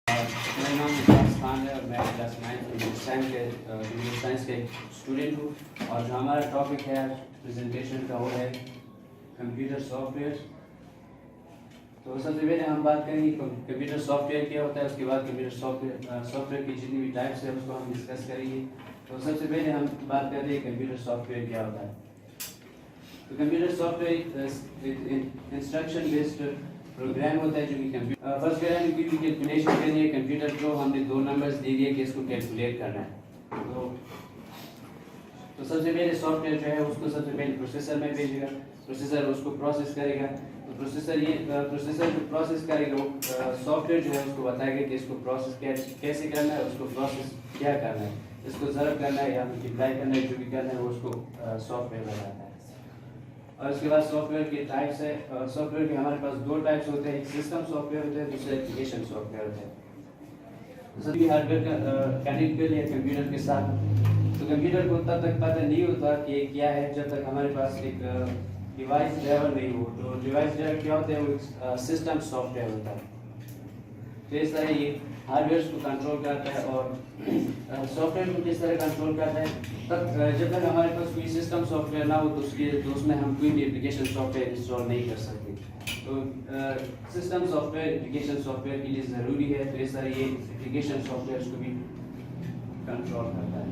میرا نام ممتاز خان ہے اور میں کلاس 9 کمپیوٹر سائنس کے اسٹوڈنٹ ہوں، اور جو ہمارا ٹاپک ہے پریزنٹیشن کا وہ ہے کمپیوٹر سافٹ ویئر. تو سب سے پہلے ہم بات کریں گے کمپیوٹر سافٹ ویئر کیا ہوتا ہے، اس کے بعد کمپیوٹر سافٹ ویئر کی جتنی بھی ٹائپس ہیں اس کو ہم ڈسکس کریں گے. تو سب سے پہلے ہم بات کرتے ہیں کمپیوٹر سافٹ ویئر کیا ہوتا ہے. تو computer software instruction based program ہوتا ہے جو کہ فرسٹ کریں گے کہ کیلکولیشن کرنی ہے کمپیوٹر کو ہم نے 2 نمبرز دے دیے کہ اس کو کیلکولیٹ کرنا ہے. تو سب سے پہلے سافٹ ویئر جو ہے اس کو سب سے پہلے پروسیسر میں بھیجے گا، پروسیسر اس کو پروسیس کرے گا. تو پروسیسر جو پروسیس کرے گا وہ سافٹ ویئر جو ہے اس کو بتائے گا کہ اس کو پروسیس کیسے کرنا ہے، اس کو پروسیس کیا کرنا ہے، اس کو ضرب کرنا ہے یا ملٹیپلائی کرنا ہے، جو بھی کرنا ہے وہ اس کو سافٹ ویئر بتاتا ہے. اور اس کے بعد سافٹ ویئر کے ٹائپس ہے. سافٹ ویئر کے ہمارے پاس 2 ٹائپس ہوتے ہیں، ایک سسٹم سافٹ ویئر ہوتا ہے، دوسرا ایپلیکیشن سافٹ ویئر ہوتا ہے. سبھی ہارڈ ویئر کا کنیکٹ کر لیا کمپیوٹر کے ساتھ. تو کمپیوٹر کو تب تک پتہ نہیں ہوتا کہ یہ کیا ہے جب تک ہمارے پاس ایک ڈیوائس ڈرائیور نہیں ہو. تو ڈیوائس ڈرائیور کیا ہوتا ہے، وہ سسٹم سافٹ ویئر ہوتا ہے. تو اس طرح یہ ہارڈ ویئرس کو کنٹرول کرتا ہے اور سافٹ ویئر کو کس طرح کنٹرول کرتا ہے. تب جب تک ہمارے پاس کوئی سسٹم سافٹ ویئر نہ ہو تو اس میں ہم کوئی بھی اپلیکیشن سافٹ ویئر انسٹال نہیں کر سکتے. تو system soft where application soft where کے لیے ضروری ہے. تو اس طرح یہ اپلیکیشن سافٹ ویئر کو بھی کنٹرول کرتا ہے.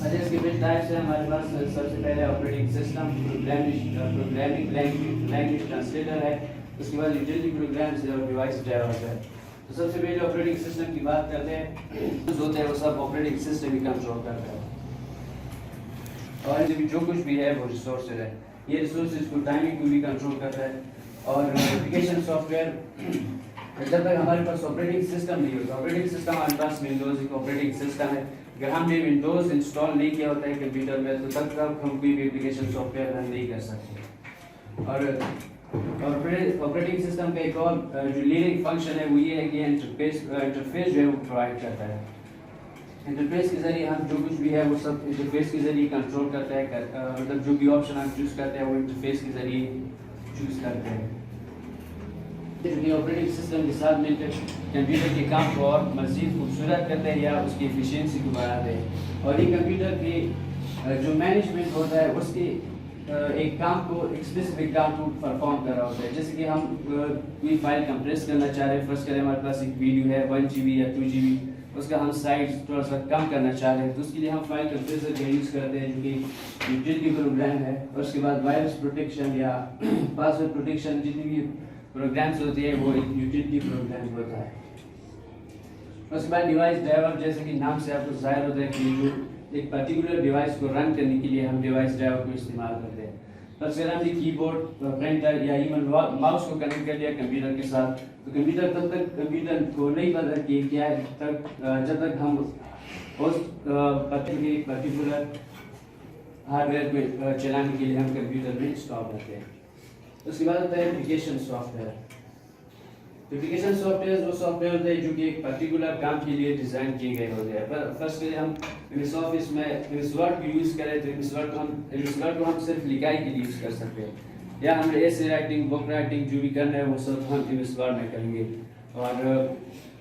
اچھا، اس کے پھر ٹائپس ہیں ہمارے پاس. سب سے پہلے operating system, programming language translator ہے. اس کے بعد یوٹیلیٹی پروگرامس اور ڈیوائس ڈرائیورز ہے. تو سب سے پہلے آپریٹنگ سسٹم کی بات کرتے ہیں. ہوتے ہیں وہ سب آپریٹنگ سسٹم ہی کنٹرول کرتا ہے. اور جو کچھ بھی ہے وہ ریسورسز ہے، یہ ریسورسز کو ٹائمنگ کو بھی کنٹرول کرتا ہے. اور اپلیکیشن سافٹ ویئر جب تک ہمارے پاس آپریٹنگ سسٹم نہیں ہوتا، آپریٹنگ سسٹم ہمارے پاس ونڈوز ایک آپریٹنگ سسٹم ہے. اگر ہم نے ونڈوز انسٹال نہیں کیا ہوتا ہے کمپیوٹر میں تو تب تک ہم کوئی بھی اپلیکیشن سافٹ ویئر رن نہیں کر سکتے. اور آپریٹنگ سسٹم کا ایک اور جو لیڈنگ فنکشن ہے وہ یہ ہے کہ انٹرفیس جو ہے وہ پرووائڈ کرتا ہے. انٹرفیس کے ذریعے ہم جو کچھ بھی ہے وہ سب انٹرفیس کے ذریعے کنٹرول کرتا ہے. مطلب جو بھی آپشن ہم چوز کرتے ہیں وہ انٹرفیس کے ذریعے چوز کرتے ہیں. آپریٹنگ سسٹم کے ساتھ مل کر کمپیوٹر کے کام کو اور مزید خوبصورت کرتے ہیں یا اس کی ایفیشینسی کو بڑھاتے ہیں. اور یہ کمپیوٹر کی جو مینجمنٹ ہوتا ہے اس کی ایک کام کو ایک اسپیسیفک کام کو پرفارم کر رہا ہوتا ہے. جیسے کہ ہم کوئی فائل کمپریس کرنا چاہ رہے ہیں، فرض کریں ہمارے پاس ایک ویڈیو ہے 1 GB یا 2 GB، اس کا ہم سائز تھوڑا سا کم کرنا چاہ رہے ہیں تو اس کے لیے ہم فائل کمپریسر کا یوز کرتے ہیں جو کہ یوٹیلیٹی پروگرام ہے. اور اس کے بعد وائرس پروٹیکشن یا پاسورڈ پروٹیکشن جتنی بھی پروگرامس ہوتی ہیں وہ ایک یوٹیلیٹی پروگرام ہوتا ہے. اس کے بعد ڈیوائس ڈرائیور، جیسے کہ نام سے آپ کو ظاہر ہوتا ہے کہ جو ایک پرٹیکولر ڈیوائس کو رن کرنے کے لیے ہم ڈیوائس ڈرائیور کو استعمال کرتے ہیں. فرض کریں ہم نے کی بورڈ، پرنٹر یا ایون ماؤس کو کنیکٹ کر لیا کمپیوٹر کے ساتھ. تو کمپیوٹر تب تک کمپیوٹر کو نہیں پتا کہ کیا ہے جب تک ہم اس پرٹیکولر ہارڈ ویئر کو چلانے کے لیے ہم کمپیوٹر میں انسٹال کرتے ہیں. اس کے بعد ہوتا ہے application soft where. Application soft where وہ سافٹ ویئر ہوتے ہیں جو کہ ایک پرٹیکولر کام کے لیے ڈیزائن کیے گئے ہوتے ہیں. فرض کریں ہم MS آفس میں MS ورڈ کو یوز کریں تو MS ورڈ کو ہم صرف لکھائی کے لیے یوز کر سکتے ہیں، یا ہم ایسے رائٹنگ، بک رائٹنگ جو بھی کرنا ہے وہ سب ہم MS ورڈ میں کریں گے. اور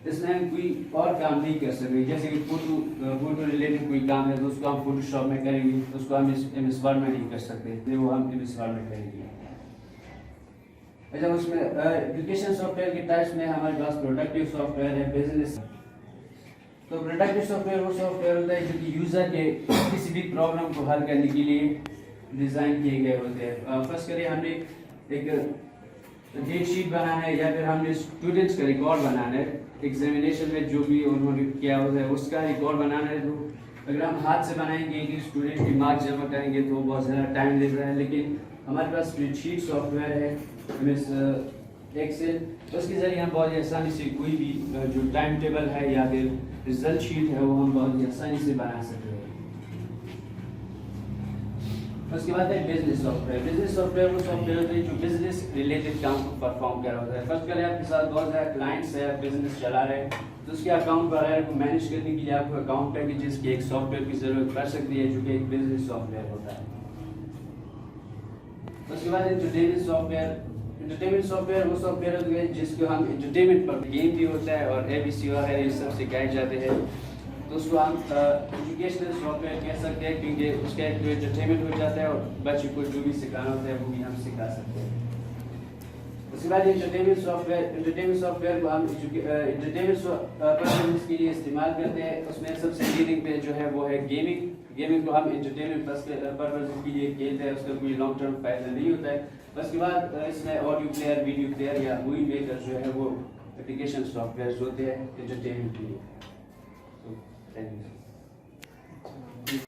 اس میں ہم کوئی اور کام نہیں کر سکتے. جیسے کہ فوٹو ریلیٹڈ کوئی کام ہے تو اس کو ہم فوٹو شاپ میں کریں گے، اس کو ہم MS ورڈ میں نہیں کر سکتے، وہ ہم MS ورڈ میں کریں گے. اچھا، اس میں ایپلیکیشن سافٹ ویئر کے ٹائپس میں ہمارے پاس پروڈکٹیو سافٹ ویئر ہے، بزنس. تو پروڈکٹیو سافٹ ویئر وہ سافٹ ویئر ہوتا ہے جو کہ یوزر کے کسی بھی پرابلم کو حل کرنے کے لیے ڈیزائن کیے گئے ہوتے ہیں. فرض کریں ہم نے ایک ڈیٹ شیٹ بنانا ہے یا پھر ہم نے اسٹوڈنٹس کا ریکارڈ بنانا ہے، ایگزامینیشن میں جو بھی انہوں نے کیا ہوتا ہے اس کا ریکارڈ بنانا ہے. تو اگر ہم ہاتھ سے بنائیں گے کہ اسٹوڈنٹ کی مارکس جمع کریں گے تو وہ بہت زیادہ ٹائم لیتا ہے. لیکن ہمارے پاس اسپریڈ شیٹ سافٹ ویئر ہے MS ایکسل، اس کے ذریعے ہم بہت آسانی سے کوئی بھی جو ٹائم ٹیبل ہے یا پھر ریزلٹ شیٹ ہے وہ ہم بہت آسانی سے بنا سکتے ہیں. اس کے بعد ہے business soft where. Business soft where وہ سافٹ ویئر ہوتے ہیں جو بزنس ریلیٹڈ کام کو پرفارم کر رہا ہوتا ہے. فرض کریں آپ کے ساتھ بہت زیادہ کلائنٹس ہے، آپ بزنس چلا رہے ہیں تو اس کے اکاؤنٹ وغیرہ کو مینیج کرنے کے لیے آپ کو اکاؤنٹ پیکیجز کی ایک سافٹ ویئر کی ضرورت پڑ سکتی ہے جو کہ ایک بزنس سافٹ ویئر ہوتا ہے. اس کے بعد entertainment soft where. Entertainment soft where وہ سافٹ ویئر ہوتے ہیں جس کو ہم انٹرٹینمنٹ پر گیم بھی ہوتا ہے اور ABC وغیرہ یہ سب سکھائے جاتے ہیں. تو اس کو ہم ایجوکیشنل سافٹ ویئر کہہ سکتے ہیں کیونکہ اس کا ایک انٹرٹینمنٹ ہو جاتا ہے اور بچے کو جو بھی سکھانا ہوتا ہے وہ بھی ہم سکھا سکتے ہیں. اس کے بعد انٹرٹینمنٹ سافٹ ویئر کو ہم انٹرٹینمنٹ پرپز کے لیے استعمال کرتے ہیں. اس میں سب سے لیڈنگ پہ جو ہے وہ ہے گیمنگ کو ہم انٹرٹینمنٹ پرپز کے لیے کھیلتے ہیں. اس کا کوئی لانگ ٹرم فائدہ نہیں ہوتا ہے. اس کے بعد اس میں آڈیو پلیئر ویڈیو پلیئر یا مووی میکر جو ہے وہ اپلیکیشن سافٹ ویئر ہوتے ہیں انٹرٹینمنٹ کے لیے. Thank you.